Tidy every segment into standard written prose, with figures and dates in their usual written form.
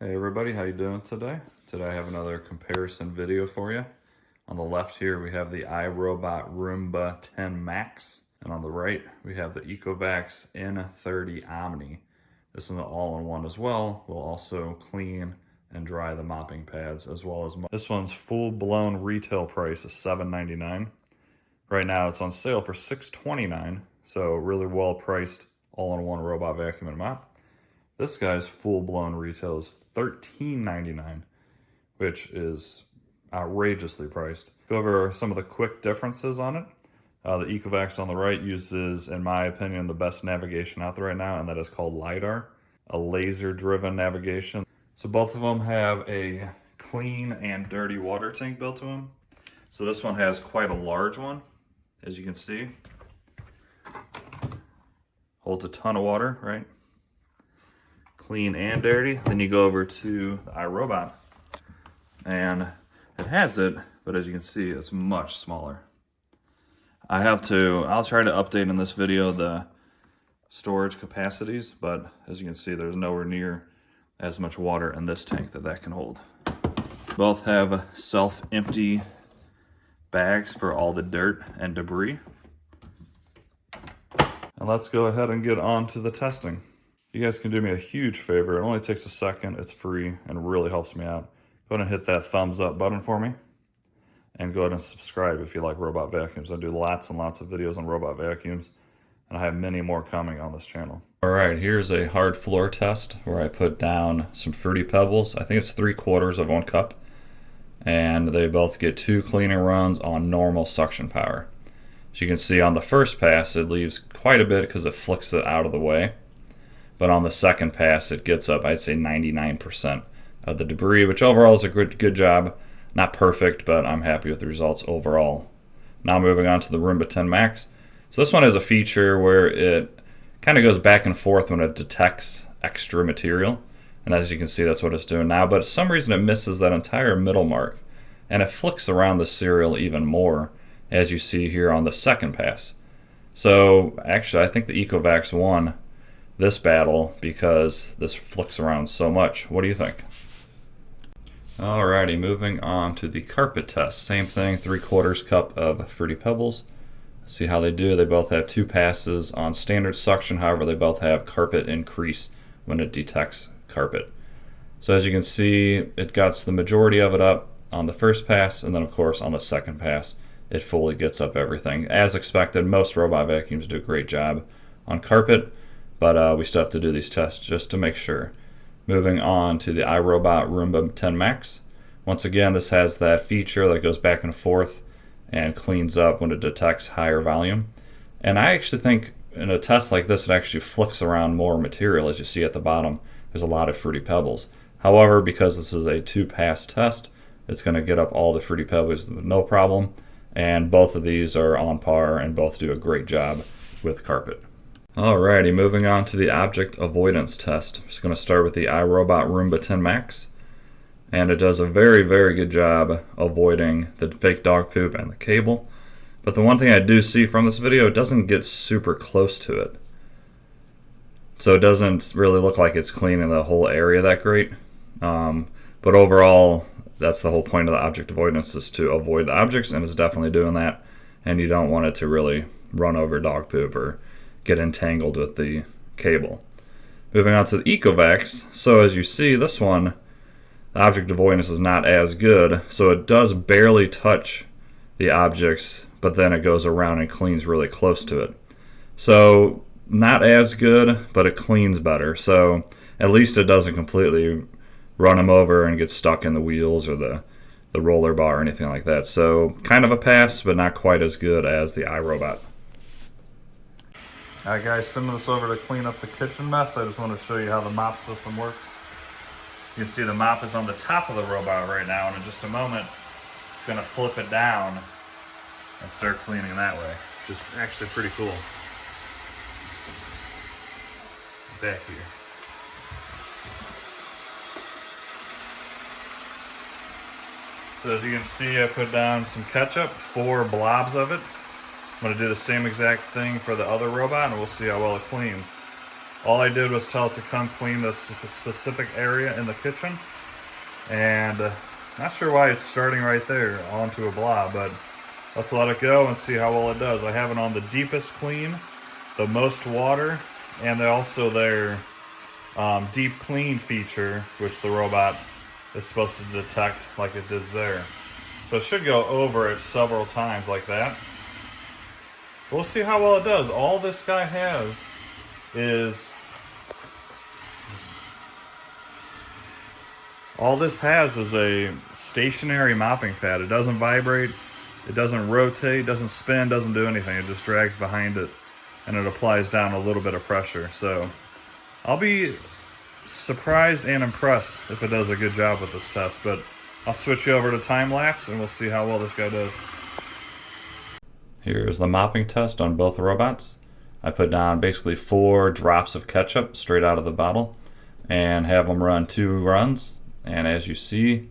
Hey everybody, how you doing today? Today I have another comparison video for you. On the left here we have the iRobot Roomba 10 Max, and on the right we have the Ecovacs n30 Omni. This is an all-in-one as well. We'll also clean and dry the mopping pads as well as this one's full-blown retail price is $7.99. Right now it's on sale for $6.29, so really well priced all-in-one robot vacuum and mop. This guy's full-blown retail is $13.99, which is outrageously priced. Go over some of the quick differences on it. The Ecovacs on the right uses, in my opinion, the best navigation out there right now, and that is called LiDAR, a laser-driven navigation. So both of them have a clean and dirty water tank built to them. So this one has quite a large one, as you can see. Holds a ton of water, right? Clean and dirty. Then you go over to the iRobot and it has it, but as you can see, it's much smaller. I'll try to update in this video the storage capacities, but as you can see, there's nowhere near as much water in this tank that can hold. Both have self-empty bags for all the dirt and debris. And let's go ahead and get on to the testing. You guys can do me a huge favor. It only takes a second. It's free and really helps me out. Go ahead and hit that thumbs up button for me. And go ahead and subscribe if you like robot vacuums. I do lots and lots of videos on robot vacuums. And I have many more coming on this channel. Alright, here's a hard floor test where I put down some Fruity Pebbles. I think it's 3/4 of 1 cup. And they both get 2 cleaning runs on normal suction power. As you can see on the first pass, it leaves quite a bit because it flicks it out of the way. But on the second pass, it gets up, I'd say 99% of the debris, which overall is a good job. Not perfect, but I'm happy with the results overall. Now moving on to the Roomba 10 Max. So this one has a feature where it kind of goes back and forth when it detects extra material. And as you can see, that's what it's doing now. But for some reason, it misses that entire middle mark. And it flicks around the cereal even more, as you see here on the second pass. So actually, I think the Ecovacs won this battle because this flicks around so much. What do you think? Alrighty, moving on to the carpet test. Same thing, 3/4 cup of Fruity Pebbles. See how they do. They both have 2 passes on standard suction. However, they both have carpet increase when it detects carpet. So as you can see, it gets the majority of it up on the first pass, and then of course on the second pass, it fully gets up everything. As expected, most robot vacuums do a great job on carpet. But we still have to do these tests just to make sure. Moving on to the iRobot Roomba 10 Max. Once again, this has that feature that goes back and forth and cleans up when it detects higher volume. And I actually think in a test like this, it actually flicks around more material. As you see at the bottom, there's a lot of Fruity Pebbles. However, because this is a 2-pass test, it's going to get up all the Fruity Pebbles with no problem. And both of these are on par and both do a great job with carpet. Alrighty, moving on to the object avoidance test. I'm just going to start with the iRobot Roomba 10 Max. And it does a very good job avoiding the fake dog poop and the cable. But the one thing I do see from this video, it doesn't get super close to it. So it doesn't really look like it's cleaning the whole area that great. But overall, that's the whole point of the object avoidance, is to avoid the objects, and it's definitely doing that. And you don't want it to really run over dog poop or get entangled with the cable. Moving on to the Ecovacs. So as you see, this one, the object avoidance is not as good. So it does barely touch the objects, but then it goes around and cleans really close to it. So not as good, but it cleans better. So at least it doesn't completely run them over and get stuck in the wheels or the roller bar or anything like that. So kind of a pass, but not quite as good as the iRobot. Alright guys, sending this over to clean up the kitchen mess. I just want to show you how the mop system works. You can see the mop is on the top of the robot right now, and in just a moment it's going to flip it down and start cleaning that way, which is actually pretty cool. Back here. So as you can see, I put down some ketchup, 4 blobs of it. I'm going to do the same exact thing for the other robot, and we'll see how well it cleans. All I did was tell it to come clean this specific area in the kitchen, and not sure why it's starting right there onto a blob, but let's let it go and see how well it does. I have it on the deepest clean, the most water, and also their deep clean feature, which the robot is supposed to detect like it does there. So it should go over it several times like that. We'll see how well it does. All this guy has is a stationary mopping pad. It doesn't vibrate, it doesn't rotate, doesn't spin, doesn't do anything. It just drags behind it and it applies down a little bit of pressure. So I'll be surprised and impressed if it does a good job with this test, but I'll switch you over to time lapse and we'll see how well this guy does. Here's the mopping test on both robots. I put down basically 4 drops of ketchup straight out of the bottle and have them run 2 runs. And as you see,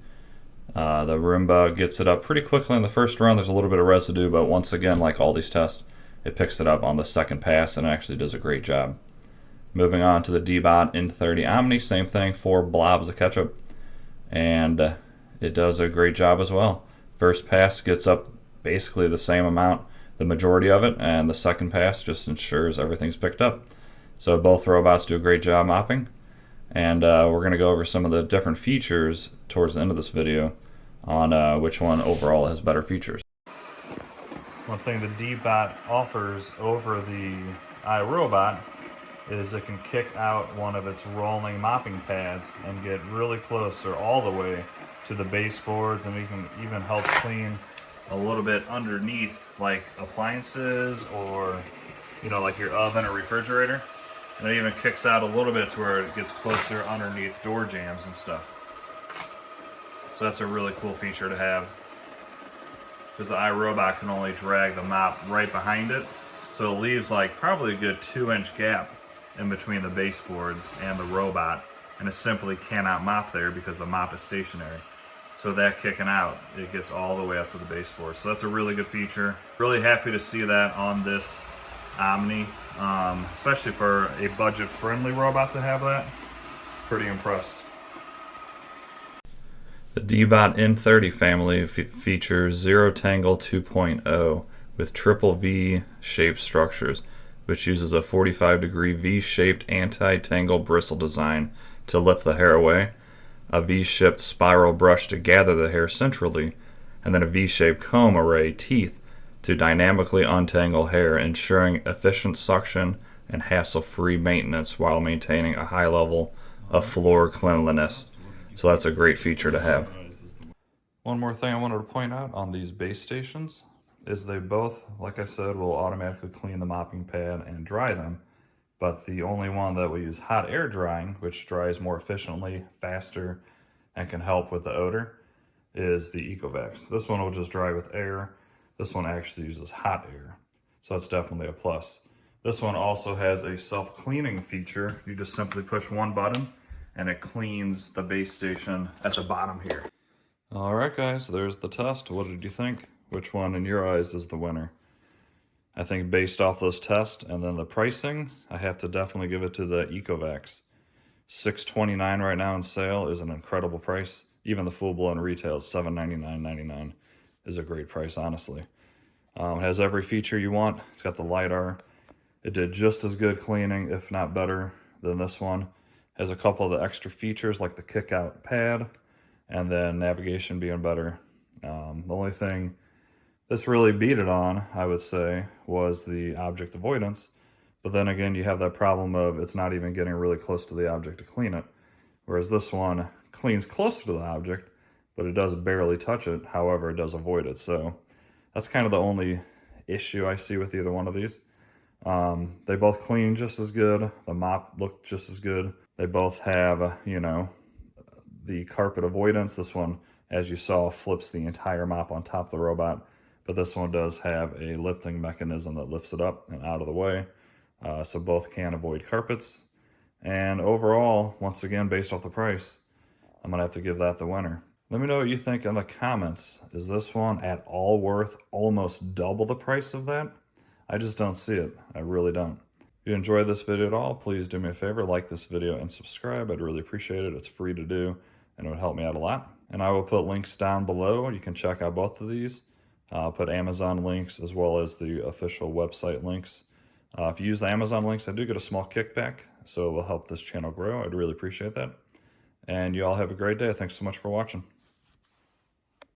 the Roomba gets it up pretty quickly in the first run. There's a little bit of residue, but once again, like all these tests, it picks it up on the second pass and actually does a great job. Moving on to the Deebot n30 Omni, same thing, 4 blobs of ketchup, and it does a great job as well. First pass gets up basically the same amount, the majority of it, and the second pass just ensures everything's picked up. So both robots do a great job mopping, and we're going to go over some of the different features towards the end of this video on which one overall has better features. One thing the Deebot offers over the iRobot is it can kick out one of its rolling mopping pads and get really close or all the way to the baseboards, and we can even help clean a little bit underneath like appliances or like your oven or refrigerator, and it even kicks out a little bit to where it gets closer underneath door jambs and stuff. So that's a really cool feature to have, because the iRobot can only drag the mop right behind it, so it leaves like probably a good 2-inch gap in between the baseboards and the robot, and it simply cannot mop there because the mop is stationary. So that kicking out, it gets all the way up to the baseboard. So that's a really good feature. Really happy to see that on this Omni, especially for a budget-friendly robot to have that. Pretty impressed. The Deebot n30 family features Zero Tangle 2.0 with triple V-shaped structures, which uses a 45-degree V-shaped anti-tangle bristle design to lift the hair away, a V-shaped spiral brush to gather the hair centrally, and then a V-shaped comb array teeth to dynamically untangle hair, ensuring efficient suction and hassle-free maintenance while maintaining a high level of floor cleanliness. So that's a great feature to have. One more thing I wanted to point out on these base stations is they both, like I said, will automatically clean the mopping pad and dry them, but the only one that will use hot air drying, which dries more efficiently, faster, and can help with the odor, is the EcoVacs. This one will just dry with air. This one actually uses hot air, so that's definitely a plus. This one also has a self-cleaning feature. You just simply push one button and it cleans the base station at the bottom here. All right, guys, there's the test. What did you think? Which one in your eyes is the winner? I think based off those tests and then the pricing, I have to definitely give it to the EcoVacs. $629 right now in sale is an incredible price. Even the full-blown retail is $799.99 is a great price, honestly. It has every feature you want. It's got the LiDAR. It did just as good cleaning, if not better, than this one. Has a couple of the extra features like the kick-out pad and then navigation being better. The only thing this really beat it on, I would say, was the object avoidance. But then again, you have that problem of it's not even getting really close to the object to clean it. Whereas this one cleans closer to the object, but it does barely touch it. However, it does avoid it. So that's kind of the only issue I see with either one of these. They both clean just as good. The mop looked just as good. They both have, the carpet avoidance. This one, as you saw, flips the entire mop on top of the robot. But this one does have a lifting mechanism that lifts it up and out of the way. So both can avoid carpets. And overall, once again, based off the price, I'm going to have to give that the winner. Let me know what you think in the comments. Is this one at all worth almost double the price of that? I just don't see it. I really don't. If you enjoyed this video at all, please do me a favor, like this video and subscribe. I'd really appreciate it. It's free to do and it would help me out a lot. And I will put links down below. You can check out both of these. I'll put Amazon links as well as the official website links. If you use the Amazon links, I do get a small kickback, so it will help this channel grow. I'd really appreciate that. And you all have a great day. Thanks so much for watching.